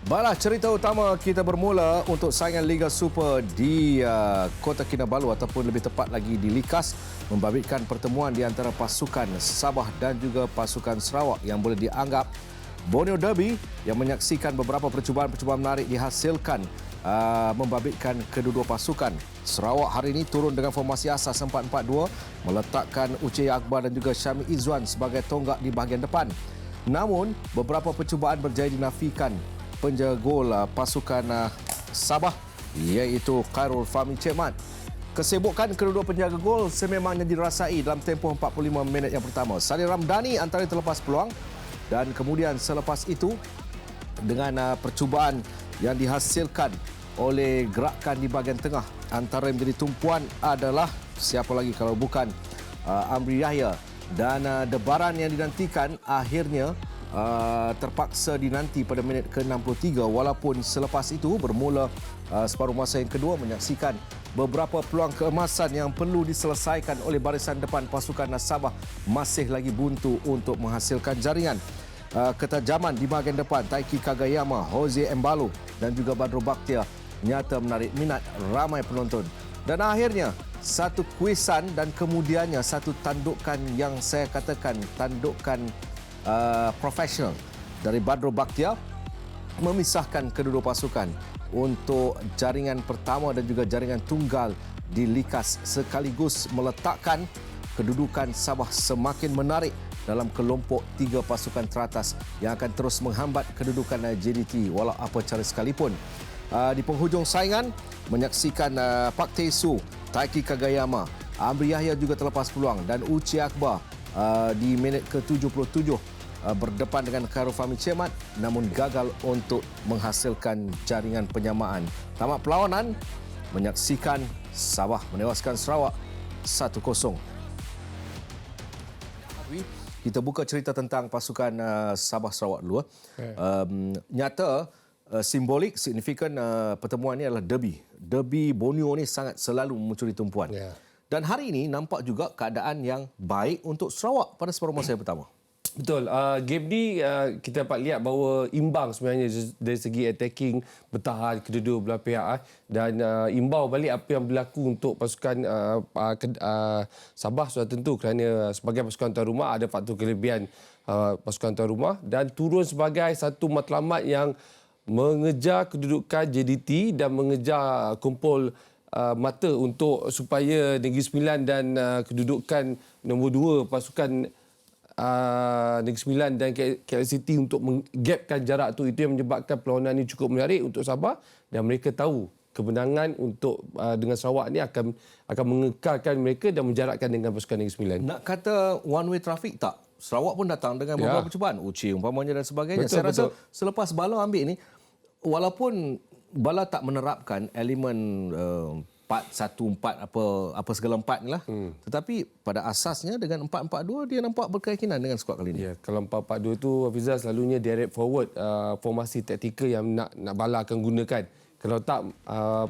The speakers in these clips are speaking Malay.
Baiklah, cerita utama kita bermula untuk saingan Liga Super di Kota Kinabalu ataupun lebih tepat lagi di Likas membabitkan pertemuan di antara pasukan Sabah dan juga pasukan Sarawak yang boleh dianggap Borneo Derby yang menyaksikan beberapa percubaan-percubaan menarik dihasilkan membabitkan kedua-dua pasukan. Sarawak hari ini turun dengan formasi asas 4-4-2 meletakkan Uche Akbar dan juga Syami Izzuan sebagai tonggak di bahagian depan. Namun, beberapa percubaan berjaya dinafikan penjaga gol pasukan Sabah iaitu Khairul Fahmi Cik Mat. Kesibukan kedua-dua penjaga gol sememangnya dirasai dalam tempoh 45 minit yang pertama. Sadir Ramdhani antara terlepas peluang dan kemudian selepas itu dengan percubaan yang dihasilkan oleh gerakan di bahagian tengah antara yang menjadi tumpuan adalah siapa lagi kalau bukan Amri Yahya dan debaran yang dinantikan akhirnya terpaksa dinanti pada minit ke-63 walaupun selepas itu bermula separuh masa yang kedua menyaksikan beberapa peluang keemasan yang perlu diselesaikan oleh barisan depan pasukan Sabah masih lagi buntu untuk menghasilkan jaringan. Ketajaman di bahagian depan Taiki Kagayama, Jose Embalo dan juga Badro Bakhtiar nyata menarik minat ramai penonton. Dan akhirnya satu kuisan dan kemudiannya satu tandukan yang saya katakan tandukan profesional dari Badro Bakhtiar memisahkan kedua-dua pasukan untuk jaringan pertama dan juga jaringan tunggal di Likas sekaligus meletakkan kedudukan Sabah semakin menarik dalam kelompok tiga pasukan teratas yang akan terus menghambat kedudukan JDT walau apa cara sekalipun. Di penghujung saingan menyaksikan Pak Tesu, Taiki Kagayama, Amri Yahya juga terlepas peluang dan Uche Akbar di minit ke-77 berdepan dengan Khairul Fahmi Cik Mat namun gagal untuk menghasilkan jaringan penyamaan. Tamat perlawanan menyaksikan Sabah menewaskan Sarawak 1-0. Kita buka cerita tentang pasukan Sabah Sarawak dulu. Nyata simbolik, signifikan pertemuan ini adalah derby. Derby Borneo ni sangat selalu mencuri tumpuan. Dan hari ini nampak juga keadaan yang baik untuk Sarawak pada separuh masa yang pertama. Betul. Game ni kita dapat lihat bahawa imbang sebenarnya dari segi attacking, bertahan kedua-dua belah pihak dan imbau balik apa yang berlaku untuk pasukan Sabah sudah tentu kerana sebagai pasukan tuan rumah ada faktor kelebihan pasukan tuan rumah dan turun sebagai satu matlamat yang mengejar kedudukan JDT dan mengejar kumpul mata untuk supaya Negeri Sembilan dan kedudukan nombor 2 pasukan Negeri Sembilan dan KL City untuk menggapkan jarak tu. Itu yang menyebabkan perlawanan ini cukup menarik untuk Sabah dan mereka tahu kemenangan untuk dengan Sarawak ni akan mengekalkan mereka dan menjarakkan dengan pasukan Negeri Sembilan. Nak kata one way traffic tak? Sarawak pun datang dengan beberapa percubaan, Uche umpamanya dan sebagainya. Saya rasa selepas Bala ambil ni, walaupun Bala tak menerapkan elemen 4-1-4 apa segala empat ni lah. Tetapi pada asasnya dengan 4-4-2 dia nampak berkeyakinan dengan skuad kali ini. Ya, kalau 4-4-2 tu Hafizah selalunya direct forward formasi taktikal yang nak Bala akan gunakan. Kalau tak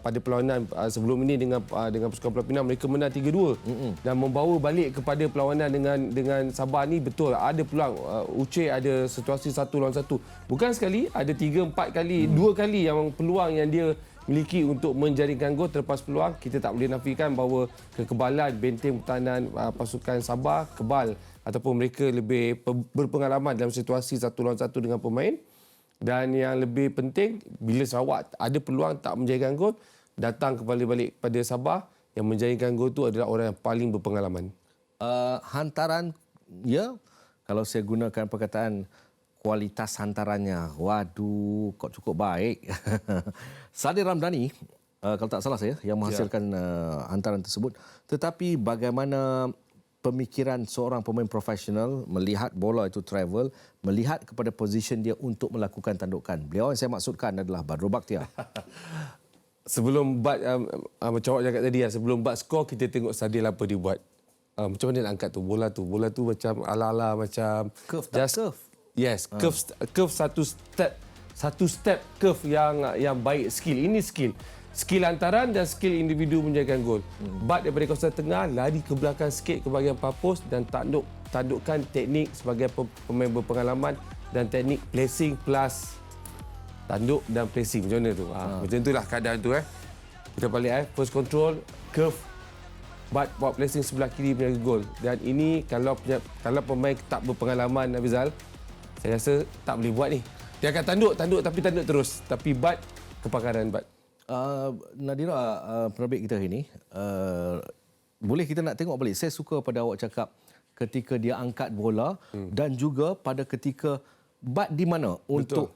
pada perlawanan sebelum ini dengan pasukan Pulau Pinang mereka menang 3-2 dan membawa balik kepada perlawanan dengan Sabah ni betul ada peluang Uche ada situasi 1 lawan 1. Bukan sekali, ada 3-4 kali, 2 kali yang peluang yang dia miliki untuk menjaringkan gol terlepas peluang. Kita tak boleh nafikan bahawa kekebalan benteng pertahanan pasukan Sabah kebal ataupun mereka lebih berpengalaman dalam situasi 1 lawan 1 dengan pemain. Dan yang lebih penting, bila Sarawak ada peluang tak menjaringkan gol, datang kembali balik pada Sabah, yang menjaringkan gol tu adalah orang yang paling berpengalaman. Hantaran, ya, kalau saya gunakan perkataan kualitas hantarannya, waduh, kok cukup baik. Sadir Ramdhani, kalau tak salah saya, yang menghasilkan hantaran tersebut. Tetapi bagaimana pemikiran seorang pemain profesional melihat bola itu travel, melihat kepada position dia untuk melakukan tandukan. Beliau yang saya maksudkan adalah Badro Bakhtiar. Sebelum Bad, macam awak cakap tadi, sebelum Bad skor, kita tengok Sadil apa dia buat. Macam mana nak angkat tu? Bola tu macam ala-ala, macam... Curve, curve. Yes, curve satu step curve yang baik skill. Ini skill hantaran dan skill individu menjaga gol. Bad daripada kawasan tengah lari ke belakang sikit ke bahagian far post dan tandukkan teknik sebagai pemain berpengalaman dan teknik placing plus tanduk dan placing. Macam mana tu? Macam itulah keadaan tu. Kita balik first control, curve, but buat placing sebelah kiri punya gol. Dan ini kalau pemain tak berpengalaman, Abizal, saya rasa tak boleh buat ni. Dia akan tanduk tapi tanduk terus. Tapi but kepakaran but. Nadira, penerbit kita hari ini, boleh kita nak tengok balik. Saya suka pada awak cakap ketika dia angkat bola dan juga pada ketika bat di mana untuk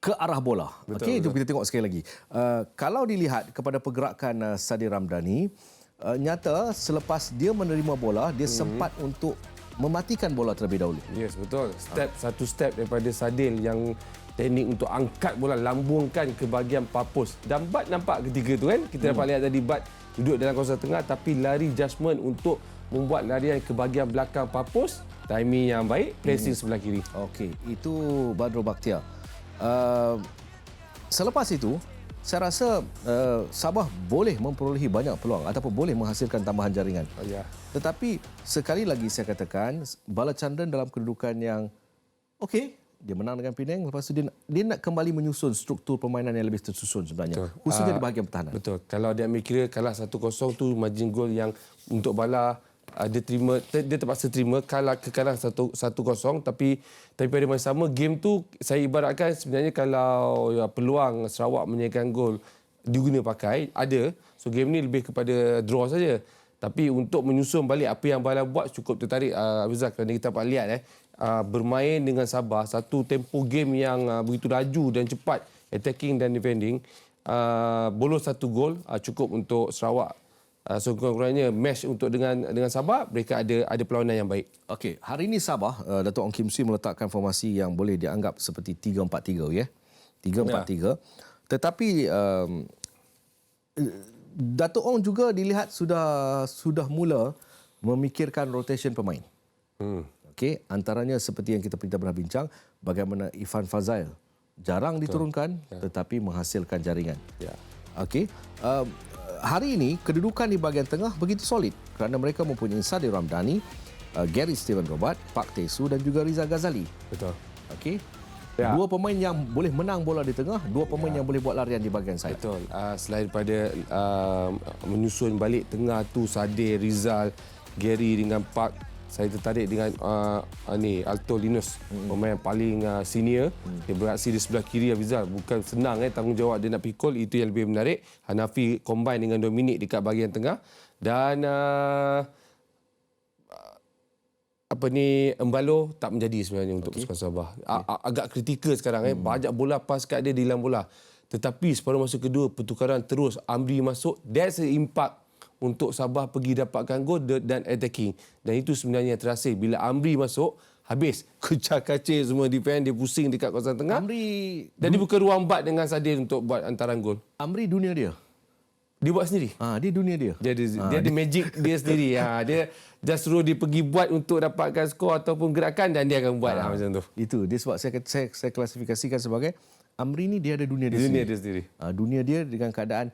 ke arah bola. Okey, itu kita tengok sekali lagi. Kalau dilihat kepada pergerakan Sadil Ramdhani, nyata selepas dia menerima bola, dia sempat untuk mematikan bola terlebih dahulu. Yes, betul. Satu step daripada Sadil yang teknik untuk angkat bola, lambungkan ke bahagian papus. Dan Bat nampak ketika tu kan, kita dapat lihat tadi Bat duduk dalam kawasan tengah tapi lari judgement untuk membuat larian ke bahagian belakang papus, timing yang baik, placing sebelah kiri. Okey, itu Badrul Bakhtiar. Selepas itu, saya rasa Sabah boleh memperolehi banyak peluang ataupun boleh menghasilkan tambahan jaringan. Tetapi sekali lagi saya katakan, Balachandran dalam kedudukan yang okey, dia menang dengan Penang, lepas tu dia nak kembali menyusun struktur permainan yang lebih tersusun sebenarnya. Khususnya di bahagian pertahanan. Betul. Kalau dia ambil kira kalah 1-0 tu margin gol yang untuk Bala dia terpaksa terima kekalahan 1-0, tapi pada masa sama game tu saya ibaratkan sebenarnya kalau peluang Sarawak menyahkan gol diguna pakai ada, so game ni lebih kepada draw saja. Tapi untuk menyusun balik apa yang Bala buat cukup tertarik, Abizal, kerana kita dapat lihat bermain dengan Sabah satu tempo game yang begitu laju dan cepat, attacking dan defending, bolos satu gol cukup untuk Sarawak. So kurang-kurangnya match untuk dengan Sabah, mereka ada perlawanan yang baik. Okey, hari ini Sabah, Datuk Ong Kim Swee meletakkan formasi yang boleh dianggap seperti 3-4-3 ya. 3-4-3. Tetapi Datuk Ong juga dilihat sudah mula memikirkan rotation pemain. Okey, antaranya seperti yang kita pernah bincang, bagaimana Irfan Fazail jarang diturunkan tetapi menghasilkan jaringan. Okey, hari ini kedudukan di bahagian tengah begitu solid kerana mereka mempunyai Sadil Ramdhani, Gary Steven Robert, Pak Tesu dan juga Riza Ghazali. Betul. Okey. Dua pemain yang boleh menang bola di tengah, dua pemain yang boleh buat larian di bahagian sayap. Betul. Selain daripada menyusun balik tengah tu Sadil, Rizal, Gary dengan Pak, saya tertarik dengan Alto Linus, pemain yang paling senior. Dia beraksi di sebelah kiri Afizal. Bukan senang tanggungjawab dia nak pikul, itu yang lebih menarik. Hanafi combine dengan Dominic dekat bahagian tengah. Dan Embalo tak menjadi sebenarnya untuk pasukan Sabah. Agak kritikal sekarang. Banyak bola pas kat dia di dalam bola. Tetapi separuh masa kedua pertukaran terus, Amri masuk. That's the impact untuk Sabah pergi dapatkan gol dan attacking. Dan itu sebenarnya terasa bila Amri masuk, habis. Kecak-kacir semua defend, dia pusing dekat kawasan tengah. Amri dan dibuka ruang Bat dengan Sadil untuk buat antaran gol. Amri dunia dia. Dia buat sendiri. Dia dunia dia. Dia ada magic dia sendiri. Dia just suruh dia pergi buat untuk dapatkan skor ataupun gerakan dan dia akan buat macam tu. Itu dia sebab saya klasifikasikan sebagai Amri ni dia ada dunia dia Dunia sendiri. dia sendiri. Dunia dia dengan keadaan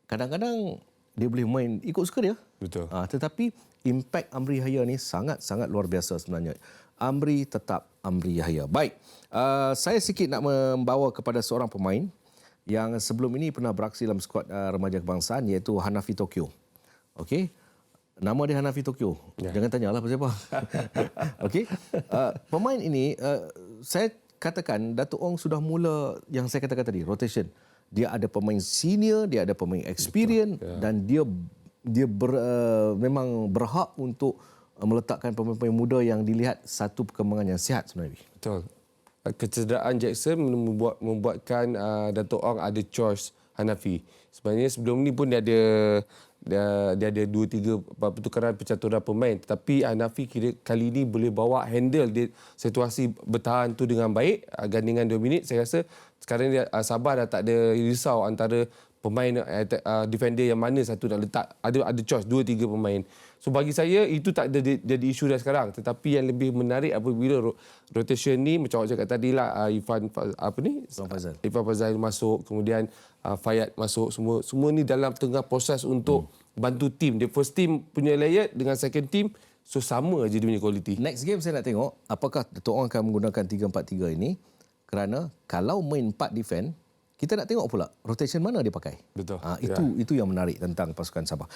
kadang-kadang dia boleh main ikut suka dia. Betul. Tetapi impak Amri Yahya ni sangat-sangat luar biasa sebenarnya. Amri tetap Amri Yahya. Baik, saya sikit nak membawa kepada seorang pemain yang sebelum ini pernah beraksi dalam skuad remaja kebangsaan, iaitu Hanafi Tokyo. Okey. Nama dia Hanafi Tokyo. Jangan tanyalah pasal apa. Okey. Pemain ini saya katakan Datuk Ong sudah mula yang saya katakan tadi, rotation. Dia ada pemain senior, dia ada pemain experience dan dia memang berhak untuk meletakkan pemain-pemain muda yang dilihat satu perkembangan yang sihat sebenarnya. Betul. Kecederaan Jackson membuatkan Datuk Ong ada choice Hanafi. Sebenarnya sebelum ni pun dia ada 2-3 pertukaran percaturan pemain, tetapi Hanafi kali ini boleh bawa handle dia situasi bertahan tu dengan baik. Gandingan Dominic, saya rasa sekarang dia Sabah dah tak ada risau antara pemain defender yang mana satu nak letak. Ada choice 2-3 pemain. So bagi saya itu tak ada jadi isu dah sekarang, tetapi yang lebih menarik apabila rotation ni macam awak cakap tadi lah, Irfan Fazail masuk, kemudian Fayad masuk, semua ni dalam tengah proses untuk bantu tim. Dia first team punya layer dengan second team, so sama aja dia punya quality. Next game saya nak tengok apakah Datuk Ong akan menggunakan 3-4-3 ini, kerana kalau main 4 defend, kita nak tengok pula rotation mana dia pakai. Betul. Itu yang menarik tentang pasukan Sabah.